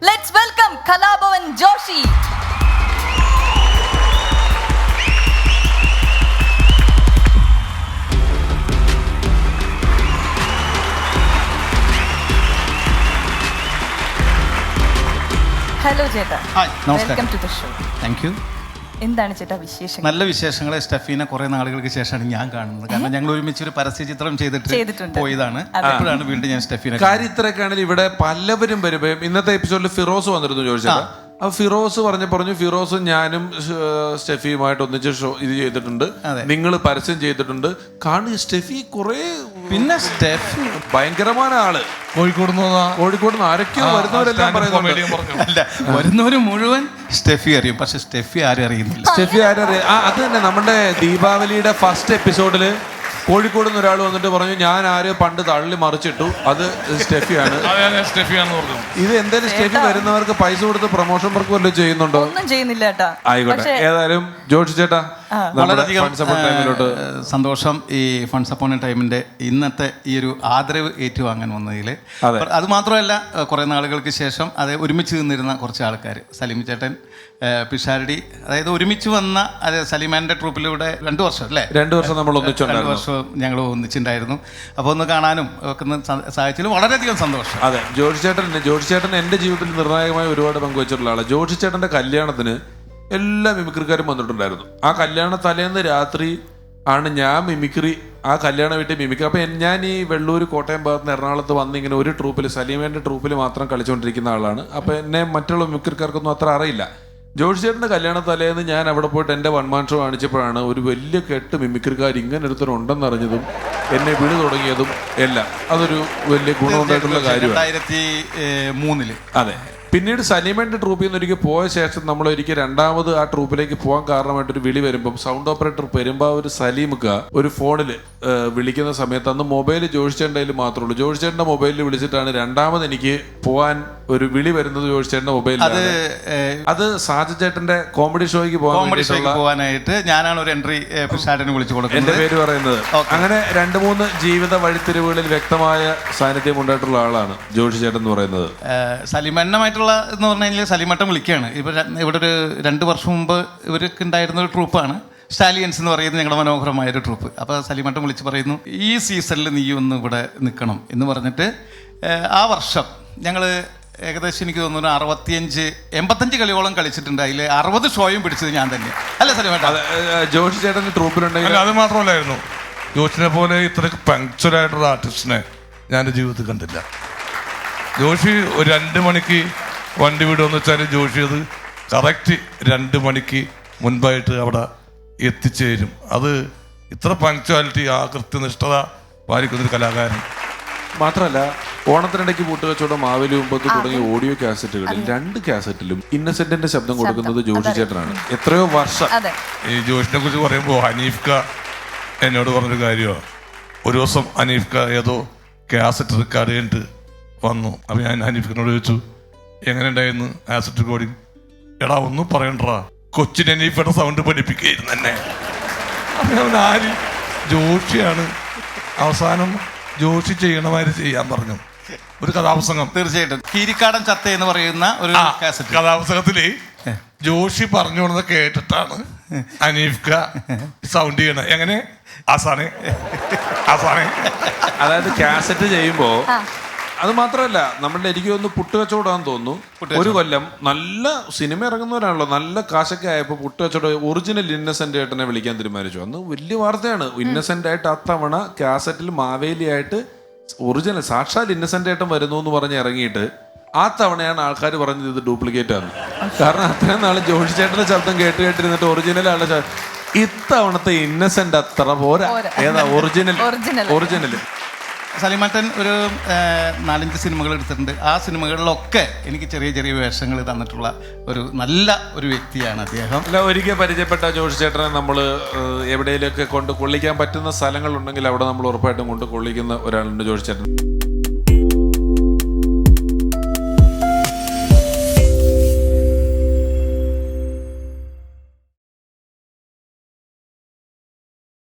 Let's welcome Kalabhavan Joshi. Hello Jeta. Hi, നമസ്കാരം. Welcome to the show. Thank you. എന്താണ് ചേട്ടാ വിശേഷങ്ങൾ? നല്ല വിശേഷങ്ങളെ. സ്റ്റെഫീനെ കുറെ നാളുകൾക്ക് ശേഷമാണ് ഞാൻ കാണുന്നത്. കാരണം ഞങ്ങൾ ഒരുമിച്ച് ഒരു പരസ്യ ചിത്രം ചെയ്തിട്ടുണ്ട് പോയതാണ്. അപ്പോഴാണ് വീണ്ടും ഞാൻ സ്റ്റെഫീനെ. കാര്യം ഇത്രയൊക്കെ ആണെങ്കിൽ ഇവിടെ പലവരും വരുമ്പോ ഇന്നത്തെ എപ്പിസോഡിൽ ഫിറോസ് വന്നിരുന്നു ചോദിച്ചാൽ അപ്പൊ ഫിറോസ് പറഞ്ഞു ഫിറോസും ഞാനും സ്റ്റെഫിയുമായിട്ട് ഒന്നിച്ച് ഷോ ഇത് ചെയ്തിട്ടുണ്ട്, നിങ്ങൾ പരസ്യം ചെയ്തിട്ടുണ്ട്. കാണുക സ്റ്റെഫി കുറെ പിന്നെ സ്റ്റെഫി ഭയങ്കരമായ ആള്. കോഴിക്കോട് ആരൊക്കെയോ വരുന്നവരെല്ലാം പറയുന്നുണ്ട്. അല്ല, വരുന്നവര് മുഴുവൻ സ്റ്റെഫി അറിയും, പക്ഷെ സ്റ്റെഫി ആരും അറിയുന്നില്ല. സ്റ്റെഫി ആരറിയാം? അത് തന്നെ നമ്മുടെ ദീപാവലിയുടെ ഫസ്റ്റ് എപ്പിസോഡില് കോഴിക്കോട് നിന്ന് ഒരാൾ വന്നിട്ട് പറഞ്ഞു ഞാൻ ആര് പണ്ട് തള്ളി മറിച്ചിട്ടു, അത് സ്റ്റെഫിയാണ്. ഇത് എന്തായാലും സ്റ്റെഫി വരുന്നവർക്ക് പൈസ കൊടുത്ത് പ്രൊമോഷൻ വർക്ക് വല്ലതും ചെയ്യുന്നുണ്ടോ? ഒന്നും ചെയ്യുന്നില്ല ചേട്ടാ. ആയിക്കോട്ടെ, ഏതായാലും ജോഷി ചേട്ടാ വളരെയധികം സന്തോഷം ഈ ഫണ്ട്സ് അപ്പോൺ എ ടൈമിന്റെ ഇന്നത്തെ ഈ ഒരു ആദരവ് ഏറ്റുവാങ്ങാൻ വന്നതിൽ. അത് മാത്രമല്ല, കുറെ നാളുകൾക്ക് ശേഷം അത് ഒരുമിച്ച് നിന്നിരുന്ന കുറച്ച് ആൾക്കാർ, സലീം ചേട്ടൻ, പിഷാരടി, അതായത് ഒരുമിച്ച് വന്ന സലീമാന്റെ ട്രൂപ്പിലൂടെ 2 വർഷം അല്ലേ? 2 വർഷം നമ്മൾ 2 വർഷം ഞങ്ങൾ ഒന്നിച്ചുണ്ടായിരുന്നു. അപ്പോൾ ഒന്ന് കാണാനും ഒക്കെ സാധിച്ചതിൽ വളരെയധികം സന്തോഷം. അതെ, ജോഷി ചേട്ടൻ എൻ്റെ ജീവിതത്തിൽ നിർണായകമായി ഒരുപാട് പങ്കുവച്ചിട്ടുള്ള ആളാണ്. ജോഷി ചേട്ടൻ്റെ കല്യാണത്തിന് എല്ലാ മിമിക്രിക്കാരും വന്നിട്ടുണ്ടായിരുന്നു. ആ കല്യാണ തലേന്ന് രാത്രി ആണ് ഞാൻ മിമിക്രി, ആ കല്യാണ വീട്ടിൽ മിമിക്രി. അപ്പം ഞാൻ ഈ വെള്ളൂർ, കോട്ടയം ഭാഗത്ത് നിന്ന് എറണാകുളത്ത് വന്ന് ഇങ്ങനെ ഒരു ട്രൂപ്പിൽ, സലീമേൻ്റെ ട്രൂപ്പിൽ മാത്രം കളിച്ചുകൊണ്ടിരിക്കുന്ന ആളാണ്. അപ്പം എന്നെ മറ്റുള്ള മിമിക്രിക്കാർക്കൊന്നും അത്ര അറിയില്ല. ജോഷി ചേട്ടൻ്റെ കല്യാണ തലേന്ന് ഞാൻ അവിടെ പോയിട്ട് എൻ്റെ വൺമാൻ ഷോ കാണിച്ചപ്പോഴാണ് ഒരു വലിയ കെട്ട് മിമിക്രിക്കാർ ഇങ്ങനെ ഒരുത്തരുണ്ടെന്ന് അറിഞ്ഞതും എന്നെ വിളി തുടങ്ങിയതും എല്ലാം. അതൊരു വലിയ ഗുണമുണ്ടായിട്ടുള്ള കാര്യമാണ്. 2003 അതെ. പിന്നീട് സലീമേൻ്റെ ട്രൂപ്പിൽ നിന്ന് ഒരിക്കൽ പോയ ശേഷം നമ്മൾ ഒരിക്കൽ രണ്ടാമത് ആ ട്രൂപ്പിലേക്ക് പോകാൻ കാരണമായിട്ടൊരു വിളി വരുമ്പം സൗണ്ട് ഓപ്പറേറ്റർ പെരുമ്പാവൂർ സലീമുക ഒരു ഫോണിൽ വിളിക്കുന്ന സമയത്ത് അന്ന് മൊബൈൽ ജോഷിച്ചേട്ടൻ്റെ കയ്യിൽ മാത്രമേ ഉള്ളൂ. ജോഷിച്ചേട്ടൻ്റെ മൊബൈലിൽ വിളിച്ചിട്ടാണ് രണ്ടാമത് എനിക്ക് പോകാൻ ഒരു വിളി വരുന്നത്. ജോഷിച്ചേട്ടൻ്റെ മൊബൈലിൽ അത് സാജൻ ചേട്ടൻ്റെ കോമഡി ഷോയ്ക്ക് പോകാനായിട്ട് ഞാനാണ് ഒരു എൻട്രി പിഷാരടിനെ വിളിച്ചു കൊടുക്കുന്നത്, എൻ്റെ പേര് പറയുന്നത്. അങ്ങനെ 2-3 ജീവിത വഴിത്തിരിവുകളിൽ വ്യക്തമായ സാന്നിധ്യം ഉണ്ടായിട്ടുള്ള ആളാണ് ജോഷി ചേട്ടൻ എന്ന് പറയുന്നത്. സലീമണ്ണമായിട്ടുള്ള എന്ന് പറഞ്ഞു കഴിഞ്ഞാൽ സലീമട്ടം വിളിക്കുകയാണ്. ഇവിടെ ഒരു 2 വർഷം മുമ്പ് ഇവർക്ക് ഉണ്ടായിരുന്ന ഒരു ട്രൂപ്പാണ് സ്റ്റാലിയൻസ് എന്ന് പറയുന്നത്, ഞങ്ങളുടെ മനോഹരമായൊരു ട്രൂപ്പ്. അപ്പോൾ സലീമട്ടം വിളിച്ച് പറയുന്നു, ഈ സീസണിൽ നീ ഒന്ന് ഇവിടെ നിൽക്കണം എന്ന് പറഞ്ഞിട്ട് ആ വർഷം ഞങ്ങൾ ഏകദേശം എനിക്ക് തോന്നുന്നു 65-85 കളിയോളം കളിച്ചിട്ടുണ്ട്. അതിൽ 60 ഷോയും പിടിച്ചത് ഞാൻ തന്നെ അല്ലേ സലീമേട്ട? ജോഷി ചേട്ടൻ്റെ ട്രൂപ്പിലുണ്ടെങ്കിൽ അത് മാത്രമല്ലായിരുന്നു, ജോഷിനെ പോലെ ഇത്ര പങ്ക്ച്വലായിട്ടുള്ള ആർട്ടിസ്റ്റിനെ ഞാൻ എൻ്റെ ജീവിതത്തിൽ കണ്ടില്ല. ജോഷി ഒരു 2 മണിക്ക് വണ്ടി വിടുമെന്ന് വെച്ചാൽ ജോഷി അത് കറക്റ്റ് 2 മണിക്ക് മുൻപായിട്ട് അവിടെ എത്തിച്ചേരും. അത് ഇത്ര പങ്ക്ച്വാലിറ്റി, ആ കൃത്യനിഷ്ഠത പാലിക്കുന്നൊരു കലാകാരൻ. മാത്രമല്ല, ഓണത്തിനിടയ്ക്ക് പൂട്ടുകച്ചവടം, മാവേലി മുമ്പത്ത് തുടങ്ങിയ ഓഡിയോ കാസറ്റുകളിൽ 2 കാസറ്റിലും ഇന്നസെന്റിന്റെ ശബ്ദം കൊടുക്കുന്നത് ജോഷി ചേട്ടനാണ്. എത്രയോ വർഷം. ഈ ജോഷിനെ കുറിച്ച് പറയുമ്പോൾ ഹനീഫ്ക എന്നോട് പറഞ്ഞൊരു കാര്യമാണ്. ഒരു ദിവസം ഹനീഫ്ക ഏതോ കാസറ്റ് റെക്കോർഡ് ചെയ്തിട്ട് വന്നു. അപ്പം ഞാൻ ഹനീഫിനോട് ചോദിച്ചു, എങ്ങനെ ഉണ്ടായിരുന്നു ആസറ്റ് റെക്കോർഡിങ്? എടാ ഒന്നും പറയണ്ടാ, കൊച്ചിൻ ഹനീഫയുടെ സൗണ്ട് പഠിപ്പിക്കുകയായിരുന്നു എന്നെ. അപ്പം ആര്? ജോഷിയാണ്. അവസാനം ജോഷി ചെയ്യണമാതിരി ചെയ്യാൻ പറഞ്ഞു ഒരു കഥാപ്രസംഗം. തീർച്ചയായിട്ടും കീരിക്കാടൻ ചത്ത എന്ന് പറയുന്ന ഒരു കഥാപ്രസംഗത്തില് ജോഷി പറഞ്ഞു കൊടുത്ത കേട്ടിട്ടാണ് ഹനീഫ്ക സൗണ്ട് ചെയ്യണത്. എങ്ങനെ? ആസാനെ. അതായത് കാസറ്റ് ചെയ്യുമ്പോ അത് മാത്രമല്ല, നമ്മളുടെ എനിക്ക് തോന്നുന്നു പുട്ടുകച്ചവടമാണെന്ന് തോന്നുന്നു. ഒരു കൊല്ലം നല്ല സിനിമ ഇറങ്ങുന്നവരാണല്ലോ, നല്ല കാശൊക്കെ ആയപ്പോൾ പുട്ടുകച്ചവടം ഒറിജിനൽ ഇന്നസെന്റ് ഏട്ടനെ വിളിക്കാൻ തീരുമാനിച്ചു. അന്ന് വലിയ വാർത്തയാണ്. ഇന്നസെന്റ് ആയിട്ട് അത്തവണ കാസറ്റിൽ മാവേലി ആയിട്ട് ഒറിജിനൽ സാക്ഷാൽ ഇന്നസെന്റ് ഏട്ടൻ വരുന്നു എന്ന് പറഞ്ഞ് ഇറങ്ങിയിട്ട് ആ തവണയാണ് ആൾക്കാർ പറഞ്ഞത് ഇത് ഡ്യൂപ്ലിക്കേറ്റ് ആണ്. കാരണം അത്രയും നാളെ ജോഷി ചേട്ടന്റെ ശബ്ദം കേട്ടിരുന്നിട്ട് ഒറിജിനൽ ആളുടെ ഇത്തവണത്തെ ഇന്നസെന്റ് അത്ര പോരാ. ഏതാ ഒറിജിനൽ? സലീമട്ടൻ ഒരു 4-5 സിനിമകൾ എടുത്തിട്ടുണ്ട്. ആ സിനിമകളിലൊക്കെ എനിക്ക് ചെറിയ ചെറിയ വേഷങ്ങൾ തന്നിട്ടുള്ള ഒരു നല്ല ഒരു വ്യക്തിയാണ് അദ്ദേഹം. അല്ല, ഒരിക്കൽ പരിചയപ്പെട്ട ജോഷി ചേട്ടനെ നമ്മൾ എവിടെയെങ്കിലുമൊക്കെ കൊണ്ട് കൊള്ളിക്കാൻ പറ്റുന്ന സ്ഥലങ്ങളുണ്ടെങ്കിൽ അവിടെ നമ്മൾ ഉറപ്പായിട്ടും കൊണ്ട് കൊള്ളിക്കുന്ന ഒരാളുണ്ട് ജോഷി ചേട്ടൻ.